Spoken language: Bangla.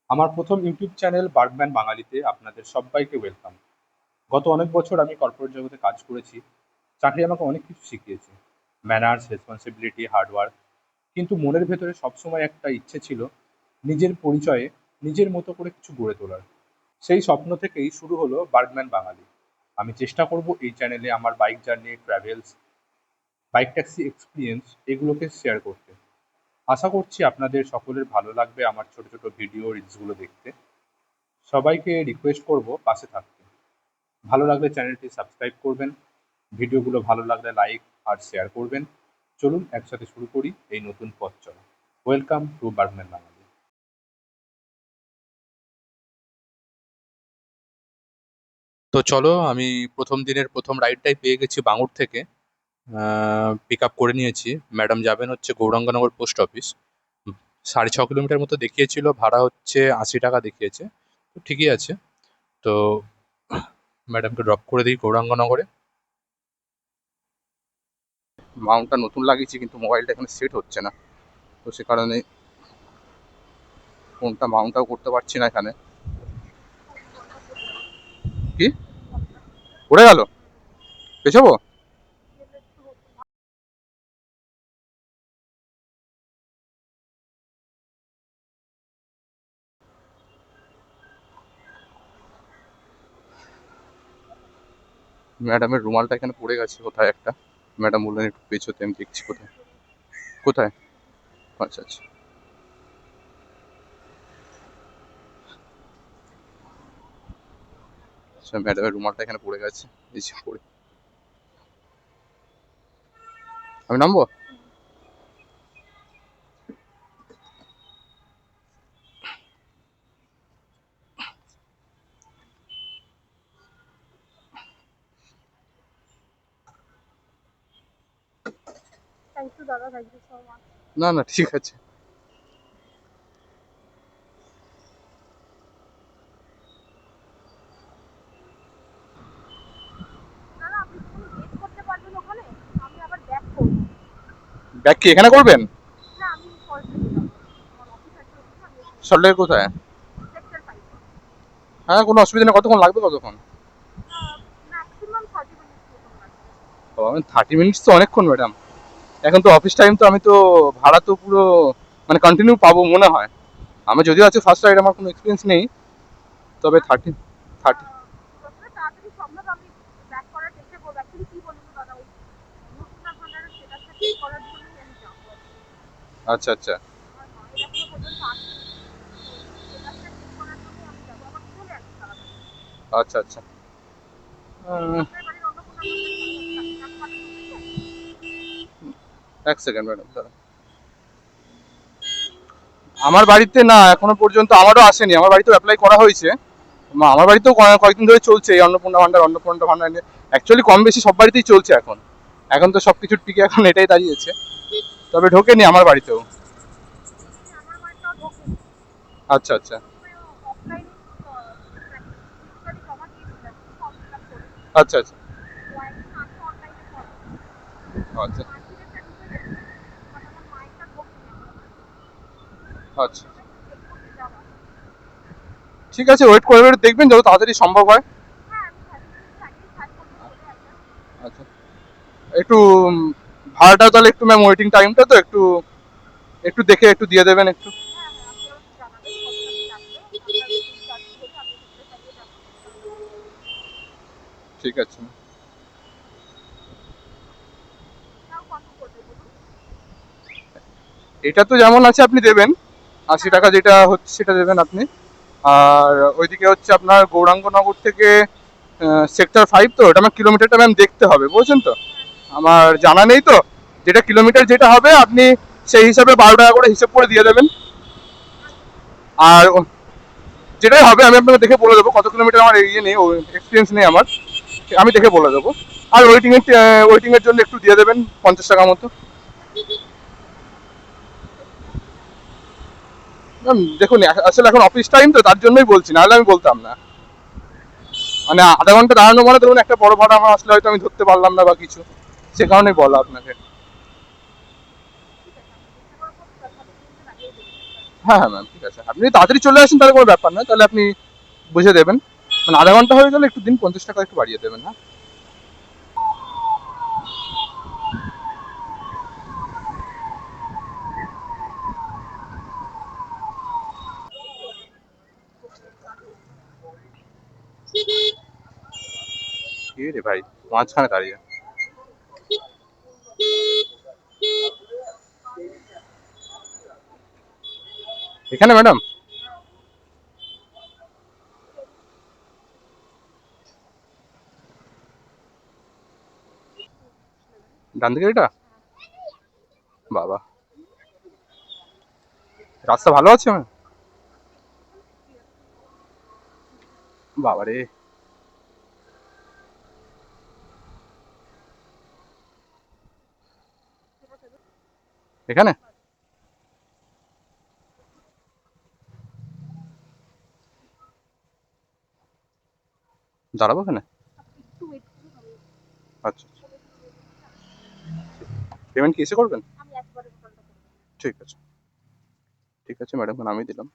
আমার প্রথম ইউটিউব চ্যানেল বার্গম্যান বাঙালিতে আপনাদের সবাইকে ওয়েলকাম। গত অনেক বছর আমি কর্পোরেট জগতে কাজ করেছি। চাকরি আমাকে অনেক কিছু শিখিয়েছে, ম্যানার্স, রেসপন্সিবিলিটি, হার্ডওয়ার্ক। কিন্তু মনের ভেতরে সবসময় একটা ইচ্ছে ছিল নিজের পরিচয়ে নিজের মতো করে কিছু গড়ে তোলার। সেই স্বপ্ন থেকেই শুরু হলো বার্গম্যান বাঙালি। আমি চেষ্টা করব এই চ্যানেলে আমার bike journey, travels, bike taxi experience এগুলোকে শেয়ার করতে। আশা করছি আপনাদের সকলের ভালো লাগবে আমার ছোট ছোট ভিডিও রিলসগুলো দেখতে। সবাইকে রিকোয়েস্ট করব পাশে থাকতে। ভালো লাগলে চ্যানেলটি সাবস্ক্রাইব করবেন, ভিডিওগুলো ভালো লাগলে লাইক আর শেয়ার করবেন। চলুন একসাথে শুরু করি এই নতুন পথ চলা। ওয়েলকাম টু বার্গম্যান বাঙালি। তো চলো, আমি প্রথম দিনের প্রথম রাইডটাই পেয়ে গেছি বাঙুর থেকে। পিক আপ করে নিয়েছি। ম্যাডাম যাবেন হচ্ছে গৌরাঙ্গনগর পোস্ট অফিস। 6.5 কিলোমিটার মতো দেখিয়েছিল, ভাড়া হচ্ছে 80 টাকা দেখিয়েছে। তো ঠিকই আছে। তো ম্যাডামকে ড্রপ করে দিই গৌরাঙ্গনগরে। মাউন্টটা নতুন লাগিয়েছি কিন্তু মোবাইলটা এখানে সেট হচ্ছে না, তো সে কারণে ফোনটা মাউন্টটাও করতে পারছি না এখানে। কি উড়ে গেল? পেছাবো? ম্যাডামের রুমালটা এখানে পড়ে গেছে কোথায় একটা। ম্যাডাম বললেন একটু পেছোতে, আমি দেখছি কোথায়। কোথায়? আচ্ছা আচ্ছা আচ্ছা, ম্যাডামের রুমালটা এখানে পড়ে গেছে। এই যে পড়ে। আমি নামবো? না না, ঠিক আছে। ব্যাক কি এখানে করবেন? সল্টলেকের কোথায়? হ্যাঁ, কোনো অসুবিধা নেই। কতক্ষণ লাগবে, কতক্ষণ? 30 মিনিটস তো অনেকক্ষণ ম্যাডাম। এখন তো অফিস টাইম, তো আমি তো ভাড়া তো পুরো মানে কন্টিনিউ পাবো মনে হয়। আমার যদিও আছে ফার্স্ট রাইড, আমার কোনো এক্সপিরিয়েন্স নেই। তবে 30। আচ্ছা আচ্ছা আচ্ছা আচ্ছা। আহ, এক সেকেন্ড ম্যাডাম দাঁড়ান। আমার বাড়িতে না, এখনো পর্যন্ত আমারও আসেনি। আমার বাড়িতেও অ্যাপ্লাই করা হয়েছে। আমার বাড়িতেও কয়েকদিন ধরে চলছে এই অন্নপূর্ণা ভান্ডার নিয়ে। অ্যাকচুয়ালি কম বেশি সব বাড়িতেই চলছে এখন। এখন তো সবকিছুর টিকে এখন এটাই দাঁড়িয়েছে। তবে ঢোকেনি আমার বাড়িতেও। আচ্ছা আচ্ছা আচ্ছা আচ্ছা আচ্ছা আচ্ছা। ঠিক আছে, ওয়েট করে দেখবেন যত তাড়াতাড়ি সম্ভব হয়। আচ্ছা, একটু ভাড়াটা তাহলে একটু ম্যাম, ওয়েটিং টাইমটা তো একটু একটু দেখে একটু দিয়ে দেবেন একটু। ঠিক আছে। এটা তো যেমন আছে আপনি দেবেন, 80 টাকা যেটা হচ্ছে সেটা দেবেন আপনি। আর ওইদিকে হচ্ছে আপনার গৌরাঙ্গনগর থেকে সেক্টর 5, তো ওটা আমার কিলোমিটারটা ম্যাম দেখতে হবে, বুঝছেন তো? আমার জানা নেই তো। যেটা কিলোমিটার যেটা হবে আপনি সেই হিসাবে 12 টাকা করে হিসেব করে দিয়ে দেবেন। আর যেটাই হবে আমি আপনাকে দেখে বলে দেবো কত কিলোমিটার। আমার ইয়ে নেই, এক্সপিরিয়েন্স নেই আমার। আমি দেখে বলে দেবো। আর ওয়েটিং এর জন্য একটু দিয়ে দেবেন 50 টাকা মতো। দেখুন, আসলে এখন অফিস টাইম তো, তার জন্যই বলছি, নাহলে আমি বলতাম না। মানে আধা ঘন্টা দাঁড়ানো মানে ধরুন একটা বড় ভাড়া আমার আসলে হয়তো আমি ধরতে পারলাম না বা কিছু, সে কারণেই বলা আপনাকে। হ্যাঁ হ্যাঁ ম্যাম, ঠিক আছে, আপনি যদি তাড়াতাড়ি চলে আসেন তাহলে কোনো ব্যাপার নয়, তাহলে আপনি বুঝে দেবেন। মানে আধা ঘন্টা হয়ে গেলে একটু দিন, 50 টাকা একটু বাড়িয়ে দেবেন, হ্যাঁ। কি রে ভাই, মাঝখানে দাঁড়িয়ে। এখানে ম্যাডাম? ডান দিকে এটা? বাবা, রাস্তা ভালো আছে ম্যাম? বাবা রে। এখানে দাঁড়াবো এখানে? আচ্ছা আচ্ছা, পেমেন্ট কি এসে করবেন? ঠিক আছে, ঠিক আছে ম্যাডাম, নামিয়ে দিলাম।